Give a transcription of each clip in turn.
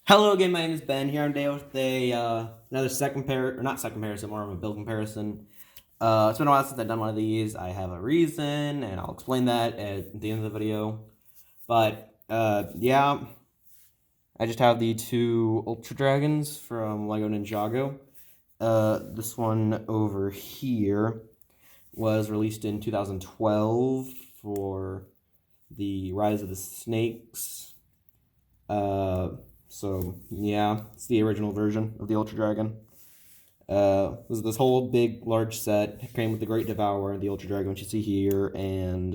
Hello again, my name is Ben. Here today with another not second comparison, more of a build comparison. It's been a while since I've done one of these. I have a reason, and I'll explain that at the end of the video. But yeah, I just have the two Ultra Dragons from Lego Ninjago. This one over here was released in 2012 for the Rise of the Snakes. So yeah, it's the original version of the Ultra Dragon. Was this whole big, large set. It came with the Great Devourer, the Ultra Dragon, which you see here, and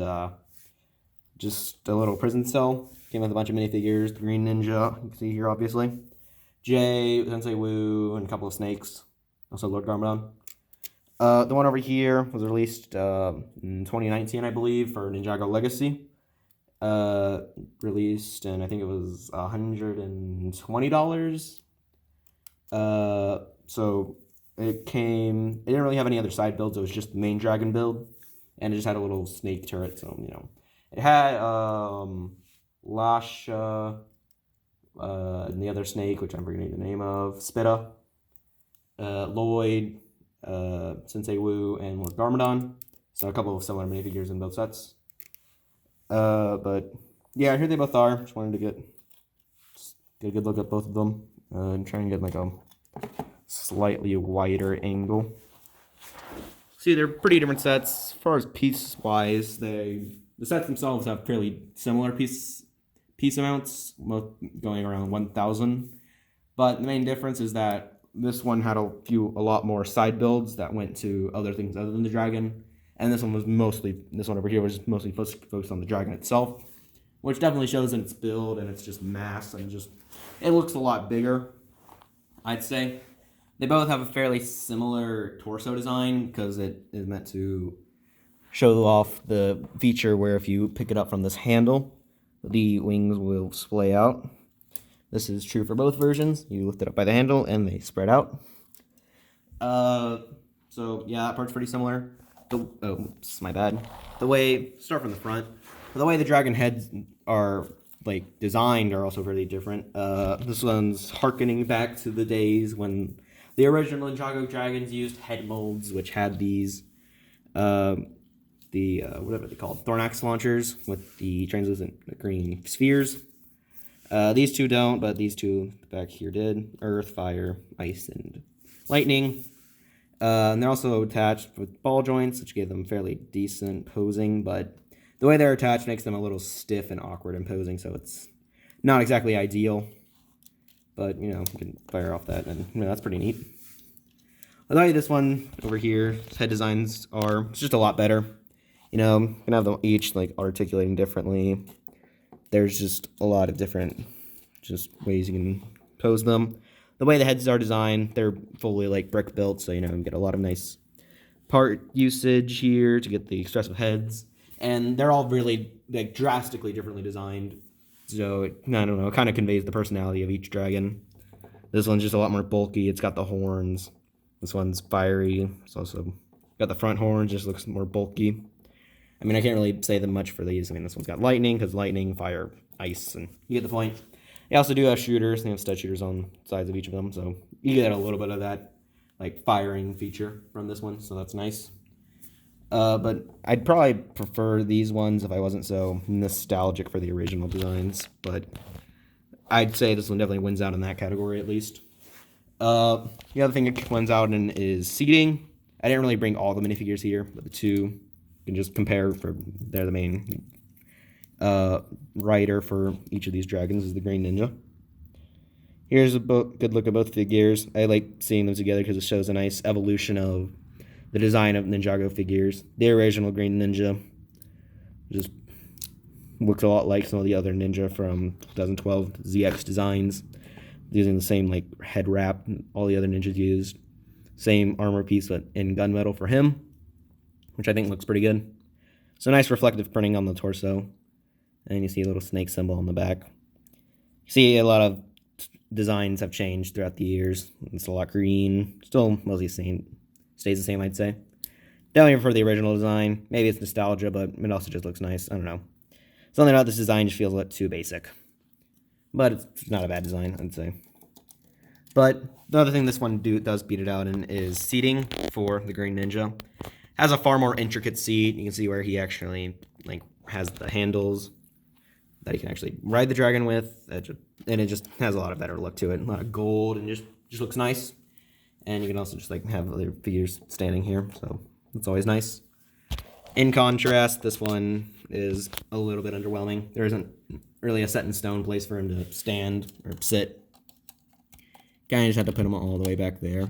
just a little prison cell. Came with a bunch of minifigures. The Green Ninja, you can see here, obviously. Jay, Sensei Wu, and a couple of snakes. Also Lord Garmadon. The one over here was released in 2019, I believe, for Ninjago Legacy. Released, and I think it was $120. So it didn't really have any other side builds. It was just the main dragon build, and it just had a little snake turret. So it had Lasha, and the other snake, which I'm forgetting the name of, Spitta, Lloyd, Sensei Wu, and Lord Garmadon. So a couple of similar minifigures in both sets. But yeah, here they both are. Just wanted to get a good look at both of them and try and get like a slightly wider angle. See, they're pretty different sets as far as piece wise. The sets themselves have fairly similar piece amounts, going around 1,000. But the main difference is that this one had a lot more side builds that went to other things other than the dragon. And this one over here was mostly focused on the dragon itself, which definitely shows in its build and it's just mass and it looks a lot bigger, I'd say. They both have a fairly similar torso design because it is meant to show off the feature where if you pick it up from this handle, the wings will splay out. This is true for both versions. You lift it up by the handle and they spread out. So yeah, that part's pretty similar. My bad. Start from the front. The way the dragon heads are designed are also really different. This one's harkening back to the days when the original Ninjago dragons used head molds, which had these whatever they called, Thornax launchers with the translucent green spheres. These two don't, but these two back here did. Earth, fire, ice, and lightning. And they're also attached with ball joints, which gave them fairly decent posing, but the way they're attached makes them a little stiff and awkward in posing, so it's not exactly ideal. But, you can fire off that, and that's pretty neat. I'll tell you this one over here, head designs are just a lot better. You can have them each, articulating differently. There's just a lot of different ways you can pose them. The way the heads are designed, they're fully brick built, so you get a lot of nice part usage here to get the expressive heads, and they're all really drastically differently designed. So I don't know, it kind of conveys the personality of each dragon. This one's just a lot more bulky. It's got the horns. This one's fiery. It's also got the front horns. Just looks more bulky. I mean, I can't really say them much for these. I mean, this one's got lightning because lightning, fire, ice, and you get the point. They also do have shooters. They have stud shooters on sides of each of them, so you get a little bit of that firing feature from this one, so that's nice. But I'd probably prefer these ones if I wasn't so nostalgic for the original designs, but I'd say this one definitely wins out in that category at least. The other thing it wins out in is seating. I didn't really bring all the minifigures here, but the two you can just compare they're the main rider for each of these dragons is the Green Ninja. Here's a good look at both figures. I like seeing them together because it shows a nice evolution of the design of Ninjago figures. The original Green Ninja just looks a lot like some of the other Ninja from 2012 ZX designs, using the same head wrap all the other ninjas used. Same armor piece but in gunmetal for him, which I think looks pretty good. So nice reflective printing on the torso. And you see a little snake symbol on the back. You see a lot of designs have changed throughout the years. It's a lot green. Still mostly the same. Stays the same, I'd say. Definitely prefer the original design. Maybe it's nostalgia, but it also just looks nice. I don't know. Something about this design just feels a little too basic. but it's not a bad design, I'd say. But the other thing this one does beat it out in is seating for the Green Ninja. Has a far more intricate seat. You can see where he actually like has the handles that he can actually ride the dragon with, and it just has a lot of better look to it. A lot of gold, and just looks nice. And you can also just like have other figures standing here, so it's always nice. In contrast, this one is a little bit underwhelming. There isn't really a set in stone place for him to stand or sit. Kind of just had to put him all the way back there.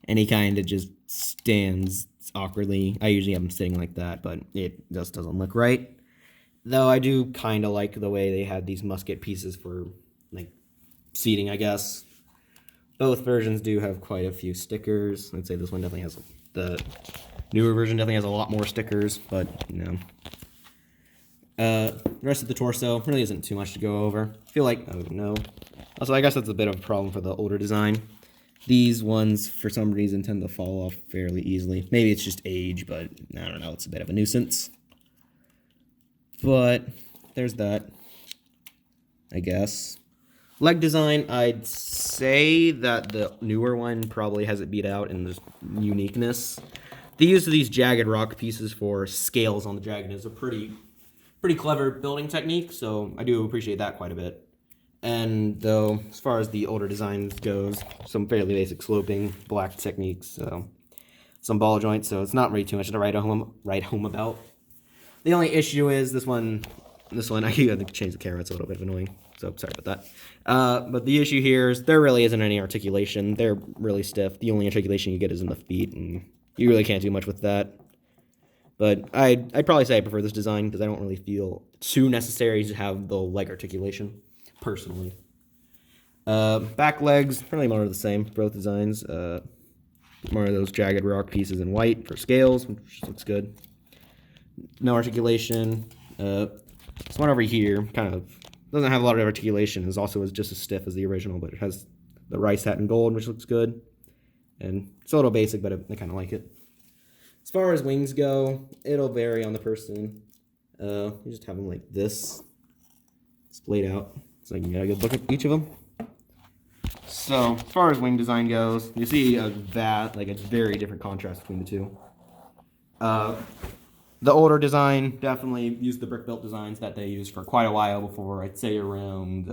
And he kind of just stands awkwardly. I usually have him sitting like that, but it just doesn't look right. Though I do kind of like the way they have these musket pieces for like seating, I guess. Both versions do have quite a few stickers. I'd say this one definitely has, the newer version definitely has a lot more stickers, but you know. The rest of the torso really isn't too much to go over. I feel like, I don't know. Also, I guess that's a bit of a problem for the older design. These ones, for some reason, tend to fall off fairly easily. Maybe it's just age, but I don't know, it's a bit of a nuisance. But there's that, I guess. Leg design, I'd say that the newer one probably has it beat out in this uniqueness. The use of these jagged rock pieces for scales on the dragon is a pretty clever building technique, so I do appreciate that quite a bit. And though, as far as the older designs goes, some fairly basic sloping, black techniques, so some ball joints, so it's not really too much to write home about. The only issue is this one, I gotta change the camera, it's a little bit annoying, so sorry about that. But the issue here is there really isn't any articulation. They're really stiff. The only articulation you get is in the feet, and you really can't do much with that. But I'd probably say I prefer this design because I don't really feel too necessary to have the leg articulation, personally. Back legs, probably more of the same, both designs. More of those jagged rock pieces in white for scales, which looks good. No articulation. This one over here kind of doesn't have a lot of articulation. It's also just as stiff as the original, but it has the rice hat in gold, which looks good. And it's a little basic, but I kind of like it. As far as wings go, it'll vary on the person. You just have them like this, splayed out, so you can get a good look at each of them. So, as far as wing design goes, you see a very different contrast between the two. The older design definitely used the brick built designs that they used for quite a while before. I'd say around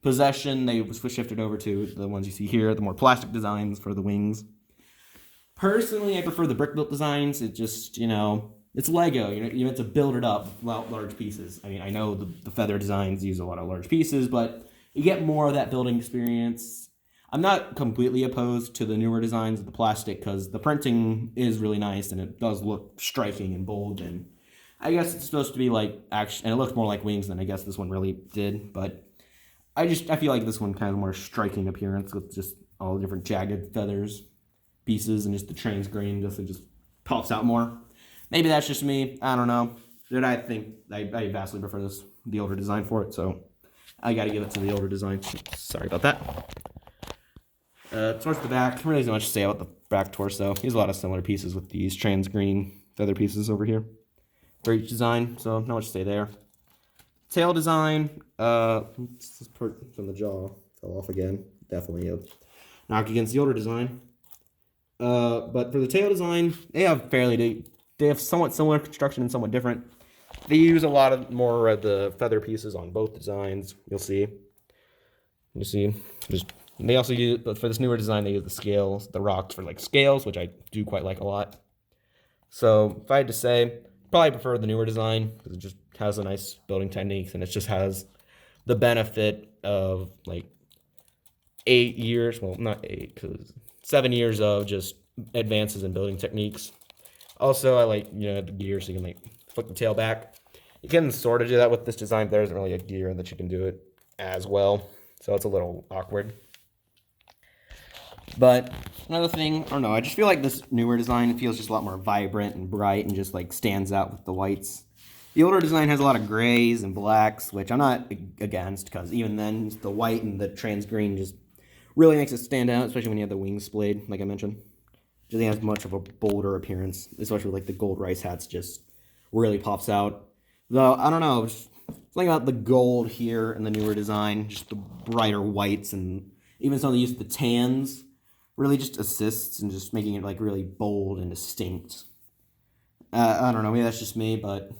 Possession, they shifted over to the ones you see here, the more plastic designs for the wings. Personally, I prefer the brick built designs. It just, it's Lego. You have to build it up with large pieces. I mean, I know the feather designs use a lot of large pieces, but you get more of that building experience. I'm not completely opposed to the newer designs of the plastic because the printing is really nice and it does look striking and bold. And I guess it's supposed to be like action, and it looks more like wings than I guess this one really did. But I feel like this one kind of more striking appearance with just all the different jagged feathers pieces and just the transgrain just pops out more. Maybe that's just me. I don't know. But I think I vastly prefer the older design for it, so I got to give it to the older design. Sorry about that. Towards the back, really isn't much to say about the back torso. He has a lot of similar pieces with these transgreen feather pieces over here for each design, so not much to say there. Tail design, this part from the jaw fell off again. Definitely a knock against the older design. But for the tail design, they have somewhat similar construction and somewhat different. They use a lot more of the feather pieces on both designs. You'll see. They also use, but for this newer design, they use the scales, the rocks for like scales, which I do quite like a lot. So if I had to say, probably prefer the newer design because it just has a nice building techniques and it just has the benefit of like 8 years, well, not 8, because 7 years of just advances in building techniques. Also, I like, the gear so you can like flip the tail back. You can sort of do that with this design, but there isn't really a gear that you can do it as well. So it's a little awkward. But another thing, I don't know, I just feel like this newer design feels just a lot more vibrant and bright and just like stands out with the whites. The older design has a lot of grays and blacks, which I'm not against because even then the white and the trans green just really makes it stand out, especially when you have the wings splayed, like I mentioned. It doesn't have much of a bolder appearance, especially like the gold rice hats just really pops out. Though, I don't know, something about the gold here in the newer design, just the brighter whites and even some of the use of the tans really just assists in just making it like really bold and distinct. I don't know, maybe that's just me, but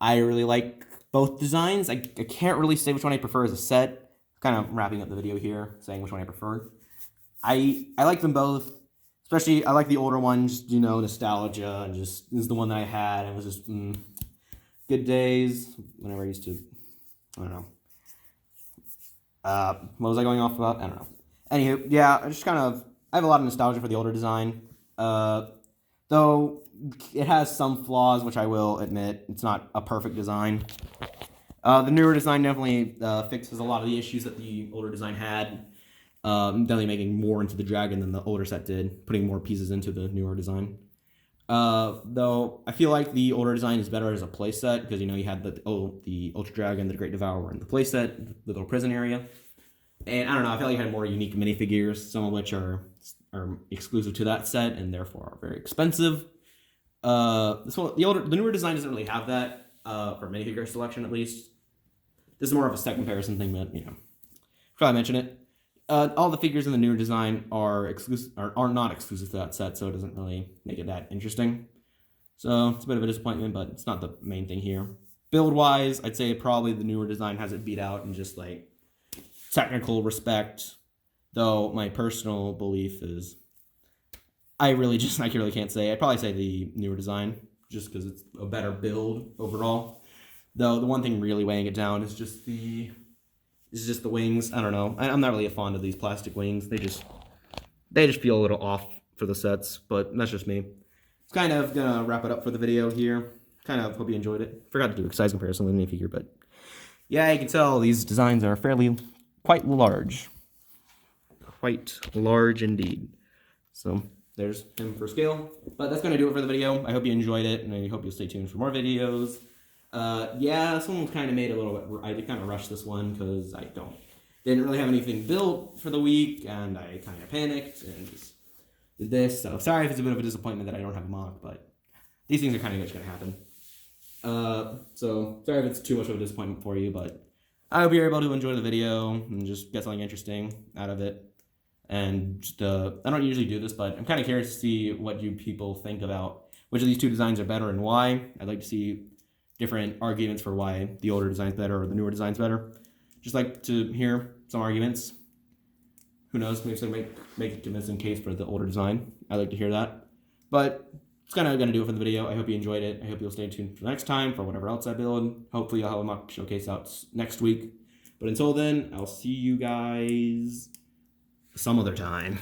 I really like both designs. I can't really say which one I prefer as a set. Kind of wrapping up the video here, saying which one I prefer. I like them both. Especially, I like the older ones, you know, nostalgia, and just, this is the one that I had. It was just, good days, whenever I used to, I don't know. What was I going off about? I don't know. Anywho, yeah, I just kind of, I have a lot of nostalgia for the older design. Though it has some flaws, which I will admit, it's not a perfect design. The newer design definitely fixes a lot of the issues that the older design had. Definitely making more into the dragon than the older set did, putting more pieces into the newer design. Though I feel like the older design is better as a playset because, you know, you had the Ultra Dragon, the Great Devourer in the playset, the little prison area. And I don't know, I feel like you had more unique minifigures, some of which are exclusive to that set and therefore are very expensive. The newer design doesn't really have that for minifigure selection, at least. This is more of a set comparison thing, but, you know, probably mention it. All the figures in the newer design are not exclusive to that set, so it doesn't really make it that interesting. So it's a bit of a disappointment, but it's not the main thing here. Build-wise, I'd say probably the newer design has it beat out in just like technical respect. Though my personal belief is, I really can't say. I'd probably say the newer design, just because it's a better build overall. Though the one thing really weighing it down is just the wings. I don't know. I'm not really a fond of these plastic wings. They just feel a little off for the sets, but that's just me. It's kind of gonna wrap it up for the video here. Kind of hope you enjoyed it. Forgot to do a size comparison with the minifigure, but yeah, you can tell these designs are quite large. Quite large indeed. So there's him for scale. But that's gonna do it for the video. I hope you enjoyed it, and I hope you'll stay tuned for more videos. Yeah, this one was kind of made a little bit, I did kind of rush this one because I didn't really have anything built for the week, and I kind of panicked and just did this. So sorry if it's a bit of a disappointment that I don't have a mock, but these things are kind of just going to happen. So sorry if it's too much of a disappointment for you, but I hope you're able to enjoy the video and just get something interesting out of it. And just, I don't usually do this, but I'm kind of curious to see what you people think about which of these two designs are better and why. I'd like to see different arguments for why the older design's better or the newer design's better. Just like to hear some arguments. Who knows, maybe someone make a convincing case for the older design. I'd like to hear that. But it's kind of going to do it for the video. I hope you enjoyed it. I hope you'll stay tuned for next time for whatever else I build. Hopefully I'll have a mock showcase out next week. But until then, I'll see you guys some other time.